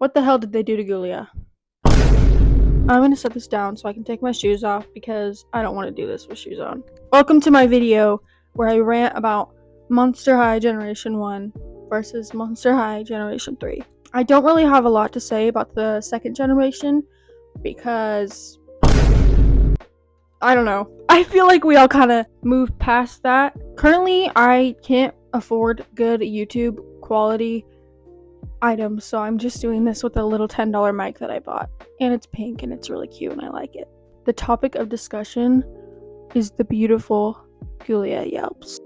What the hell did they do to Ghoulia? I'm gonna set this down so I can take my shoes off because I don't want to do this with shoes on. Welcome to my video where I rant about Monster High Generation 1 versus Monster High Generation 3. I don't really have a lot to say about the second generation because I don't know. I feel like we all kind of moved past that. Currently, I can't afford good YouTube quality items, so I'm just doing this with a little $10 mic that I bought. And it's pink and it's really cute and I like it. The topic of discussion is the beautiful Ghoulia Yelps.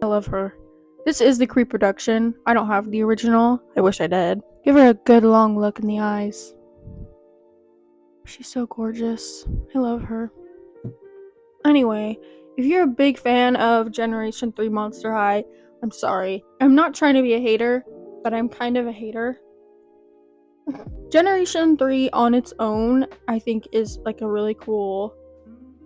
I love her. This is the Creep production. I don't have the original. I wish I did. Give her a good long look in the eyes. She's so gorgeous. I love her. Anyway, if you're a big fan of Generation 3 Monster High, I'm sorry. I'm not trying to be a hater, but I'm kind of a hater. Generation 3 on its own, I think, is like a really cool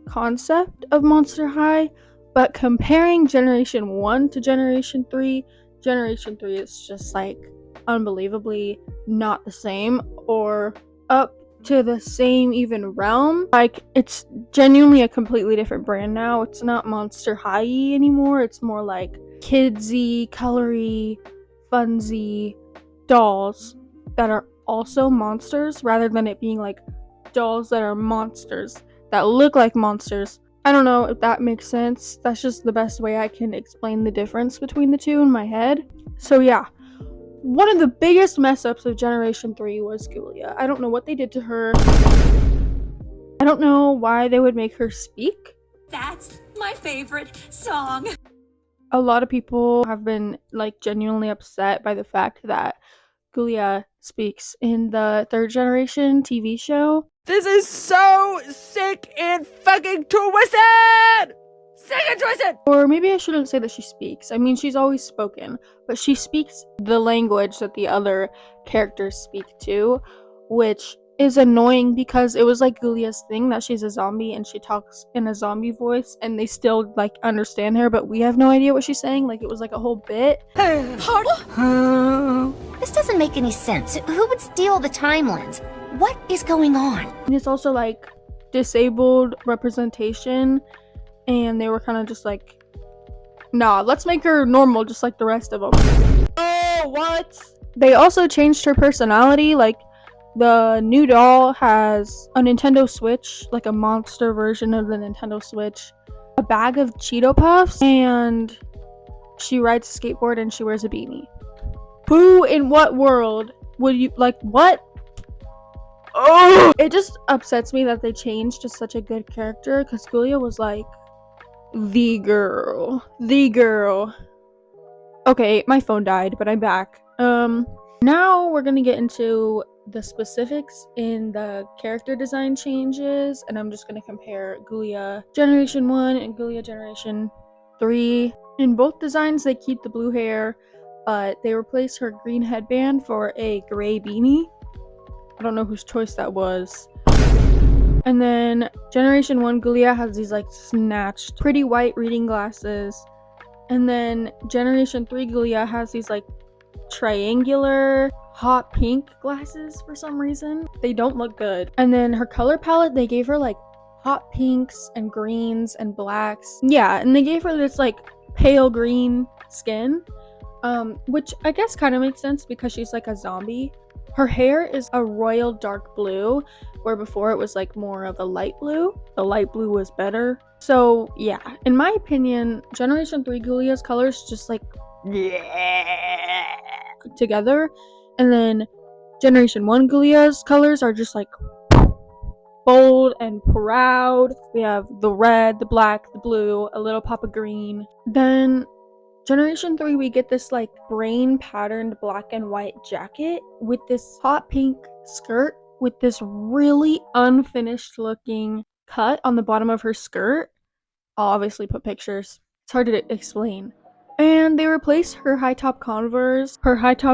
concept of Monster High, but comparing Generation 1 to Generation 3 is just like unbelievably not the same or up to the same even realm. Like, it's genuinely a completely different brand now. It's not Monster High anymore. It's more like kidsy, colory, funsy dolls that are also monsters rather than it being like dolls that are monsters that look like monsters. I don't know if that makes sense. That's just the best way I can explain the difference between the two in my head. So yeah. One of the biggest mess ups of Generation 3 was Ghoulia. I don't know what they did to her. I don't know why they would make her speak. That's my favorite song. A lot of people have been like genuinely upset by the fact that Ghoulia speaks in the third generation TV show. This is so sick and fucking twisted! Sick and twisted! Or maybe I shouldn't say that she speaks. I mean, she's always spoken, but she speaks the language that the other characters speak too, which is annoying because it was like Ghoulia's thing that she's a zombie and she talks in a zombie voice and they still like understand her, but we have no idea what she's saying. Like, it was like a whole bit. This doesn't make any sense. Who would steal the time lens? What is going on? And it's also like disabled representation, and they were kind of just like, nah, let's make her normal just like the rest of them. Oh, what? They also changed her personality. Like, the new doll has a Nintendo Switch, like a monster version of the Nintendo Switch, a bag of Cheeto Puffs, and she rides a skateboard and she wears a beanie. Who in what world would you, like, what? Oh! It just upsets me that they changed to such a good character because Ghoulia was like the girl. Okay, my phone died, but I'm back. Now we're gonna get into the specifics in the character design changes, and I'm just gonna compare Ghoulia Generation 1 and Ghoulia Generation 3. In both designs, they keep the blue hair, but they replace her green headband for a gray beanie. I don't know whose choice that was. And then Generation 1 Ghoulia has these like snatched pretty white reading glasses. And then Generation 3 Ghoulia has these like triangular hot pink glasses for some reason. They don't look good. And then her color palette, they gave her like hot pinks and greens and blacks. Yeah, and they gave her this like pale green skin, which I guess kind of makes sense because she's like a zombie. Her hair is a royal dark blue, where before it was like more of a light blue. The light blue was better. So yeah, in my opinion, Generation 3 Ghoulia's colors just like together, and then Generation 1 Ghoulia's colors are just like bold and proud. We have the red, the black, the blue, a little pop of green. Then Generation 3, we get this like brain patterned black and white jacket with this hot pink skirt with this really unfinished looking cut on the bottom of her skirt. I'll obviously put pictures. It's hard to explain. And they replaced her high top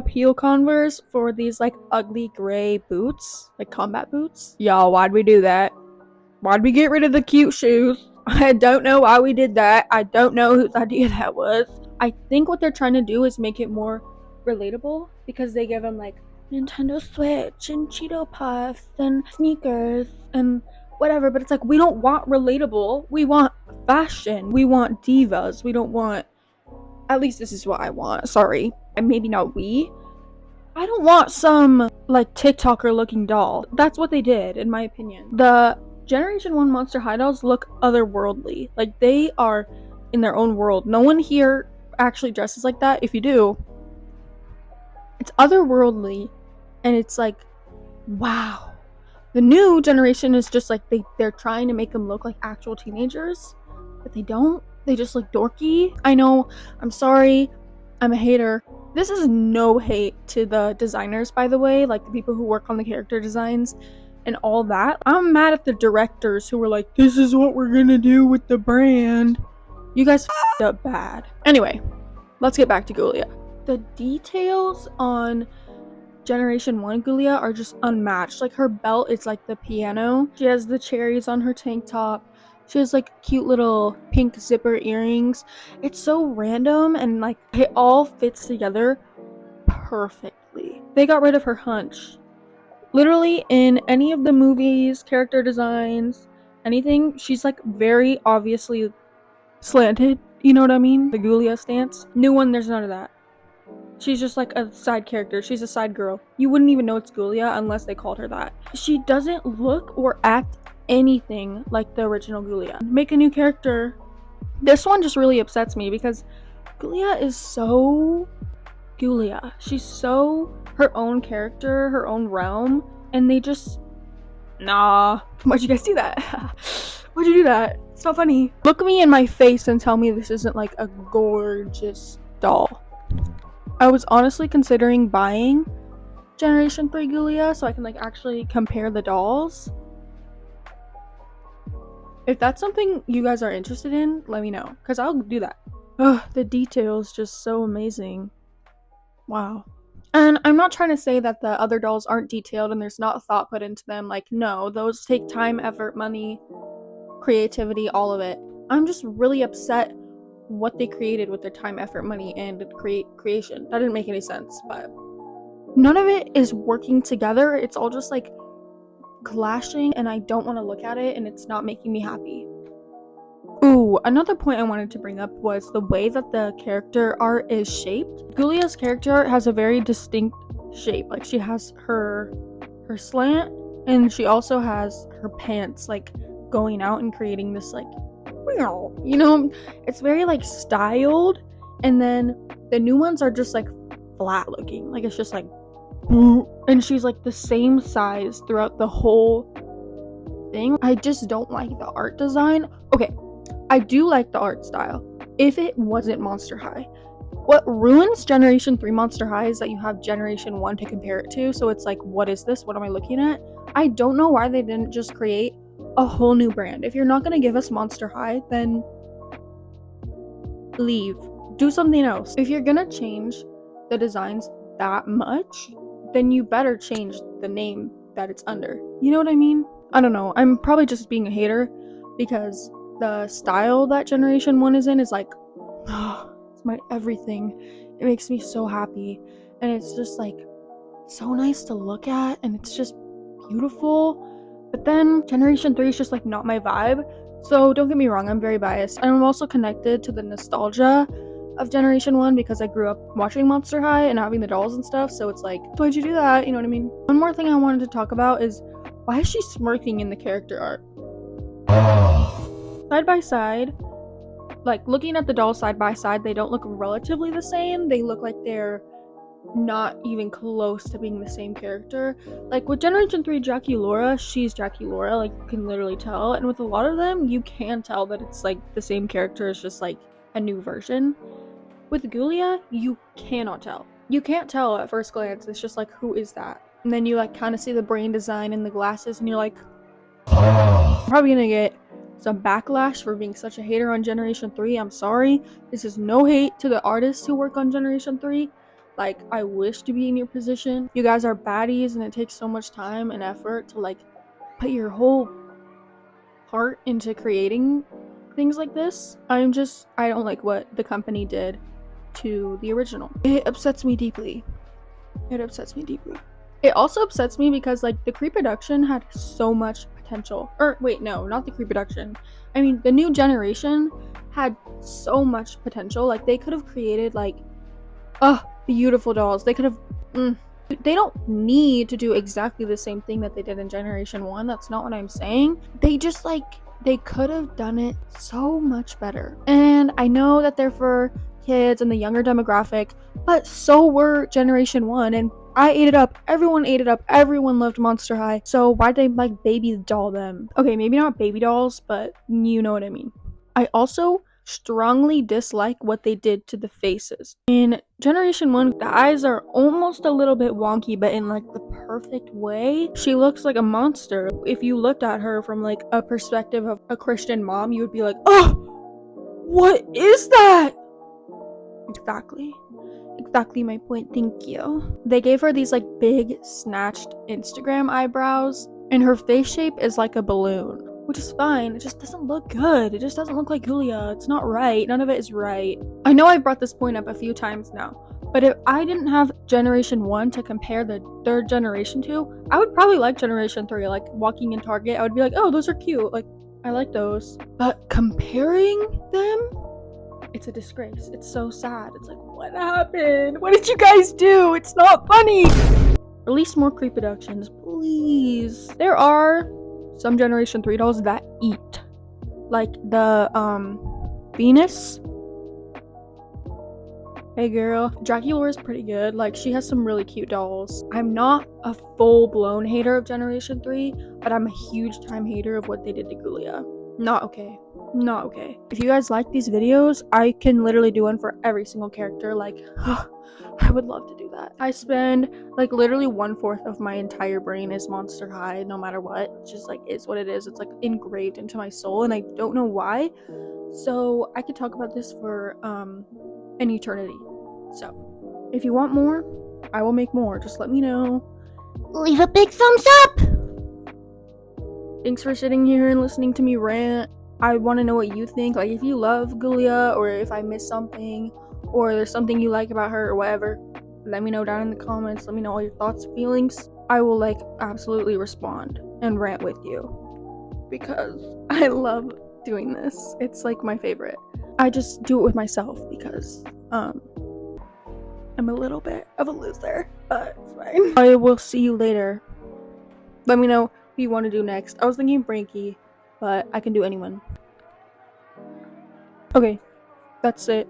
heel Converse for these like ugly gray boots, like combat boots. Y'all, why'd we do that? Why'd we get rid of the cute shoes? I don't know why we did that. I don't know whose idea that was. I think what they're trying to do is make it more relatable because they give them like Nintendo Switch and Cheeto Puffs and sneakers and whatever, but it's like we don't want relatable. We want fashion. We want divas. We don't want, at least this is what I want. Sorry. And maybe not we. I don't want some like TikToker looking doll. That's what they did, in my opinion. The Generation 1 Monster High dolls look otherworldly. Like they are in their own world. No one here actually dresses like that. If you do, it's otherworldly and it's like, wow. The new generation is just like they're trying to make them look like actual teenagers, but they don't. They just look dorky. I know, I'm sorry, I'm a hater. This is no hate to the designers, by the way, like the people who work on the character designs and all that. I'm mad at the directors who were like, this is what we're gonna do with the brand. You guys f***ed up bad. Anyway, let's get back to Ghoulia. The details on Generation 1 Ghoulia are just unmatched. Like her belt is like the piano. She has the cherries on her tank top. She has like cute little pink zipper earrings. It's so random and like it all fits together perfectly. They got rid of her hunch. Literally in any of the movies, character designs, anything, she's like very obviously slanted. You know what I mean? The Ghoulia stance. New one, there's none of that. She's just like a side character. She's a side girl. You wouldn't even know it's Ghoulia unless they called her that. She doesn't look or act anything like the original Ghoulia. Make a new character. This one just really upsets me because Ghoulia is so Ghoulia. She's so her own character, her own realm, and they just, nah. Why'd you guys do that? Why'd you do that? It's not funny. Look me in my face and tell me this isn't like a gorgeous doll. I was honestly considering buying Generation 3 Ghoulia so I can like actually compare the dolls. If that's something you guys are interested in, let me know, because I'll do that. Ugh, the details just so amazing. Wow. And I'm not trying to say that the other dolls aren't detailed and there's not thought put into them. Like, no, those take time, effort, money, creativity, all of it. I'm just really upset what they created with their time, effort, money, and creation. That didn't make any sense, but none of it is working together. It's all just like clashing and I don't want to look at it and it's not making me happy. Ooh, another point I wanted to bring up was the way that the character art is shaped. Ghoulia's character art has a very distinct shape. Like she has her slant and she also has her pants like going out and creating this like, you know, it's very like styled, and then the new ones are just like flat looking, like it's just like, and she's like the same size throughout the whole thing. I just don't like the art design. Okay, I do like the art style if it wasn't Monster High. What ruins Generation 3 Monster High is that you have Generation 1 to compare it to, so it's like, what is this? What am I looking at? I don't know why they didn't just create a whole new brand. If you're not going to give us Monster High, then leave. Do something else. If you're going to change the designs that much, then you better change the name that it's under. You know what I mean? I don't know. I'm probably just being a hater because the style that Generation 1 is in is like, it's my everything. It makes me so happy. And it's just like so nice to look at and it's just beautiful. But then Generation 3 is just like not my vibe. So don't get me wrong, I'm very biased. And I'm also connected to the nostalgia of Generation 1 because I grew up watching Monster High and having the dolls and stuff. So it's like, why'd you do that? You know what I mean? One more thing I wanted to talk about is why is she smirking in the character art? Side by side, like looking at the dolls side by side, they don't look relatively the same. They look like they're not even close to being the same character. Like with Generation 3 Jackie Laura, she's Jackie Laura, like you can literally tell. And with a lot of them, you can tell that it's like the same character, it's just like a new version. With Ghoulia, you cannot tell. You can't tell at first glance. It's just like, who is that? And then you like kind of see the brain design and the glasses and you're like, I'm probably gonna get some backlash for being such a hater on Generation 3. I'm sorry. This is no hate to the artists who work on Generation 3. Like, I wish to be in your position. You guys are baddies and it takes so much time and effort to like put your whole heart into creating things like this. I don't like what the company did to the original. It upsets me deeply. It upsets me deeply. It also upsets me because like the pre-production had so much potential. Or wait, no, not the pre-production. I mean, the new generation had so much potential. Like they could have created like beautiful dolls. They could have they don't need to do exactly the same thing that they did in Generation 1. That's not what I'm saying. They just like they could have done it so much better. And I know that they're for kids and the younger demographic, but so were Generation 1, and I ate it up. Everyone ate it up. Everyone loved Monster High. So why'd they like baby doll them? Okay, maybe not baby dolls, but you know what I mean. I also strongly dislike what they did to the faces. In Generation 1, the eyes are almost a little bit wonky, but in like the perfect way. She looks like a monster. If you looked at her from like a perspective of a Christian mom, you would be like, oh, what is that? Exactly my point, thank you. They gave her these like big snatched Instagram eyebrows, and her face shape is like a balloon, which is fine. It just doesn't look good. It just doesn't look like Ghoulia. It's not right. None of it is right. I know I've brought this point up a few times now, but if I didn't have Generation 1 to compare the third generation to, I would probably like Generation 3. Like walking in Target, I would be like, oh, those are cute. Like, I like those. But comparing them, it's a disgrace. It's so sad. It's like, what happened? What did you guys do? It's not funny. Release more pre-productions, please. There are some Generation 3 dolls that eat. Like the Venus. Hey girl. Dracula is pretty good. Like she has some really cute dolls. I'm not a full-blown hater of Generation 3, but I'm a huge time hater of what they did to Ghoulia. Not okay. Not okay. If you guys like these videos, I can literally do one for every single character. Like, I would love to do that. I spend like literally 1/4 of my entire brain is Monster High, no matter what. It just like is what it is. It's like engraved into my soul, and I don't know why. So I could talk about this for an eternity. So if you want more, I will make more. Just let me know. Leave a big thumbs up! Thanks for sitting here and listening to me rant. I want to know what you think. Like if you love Ghoulia, or if I missed something, or there's something you like about her or whatever, let me know down in the comments. Let me know all your thoughts and feelings. I will like absolutely respond and rant with you because I love doing this. It's like my favorite. I just do it with myself because I'm a little bit of a loser, but it's fine. I will see you later. Let me know who you want to do next. I was thinking Frankie, but I can do anyone. Okay, that's it.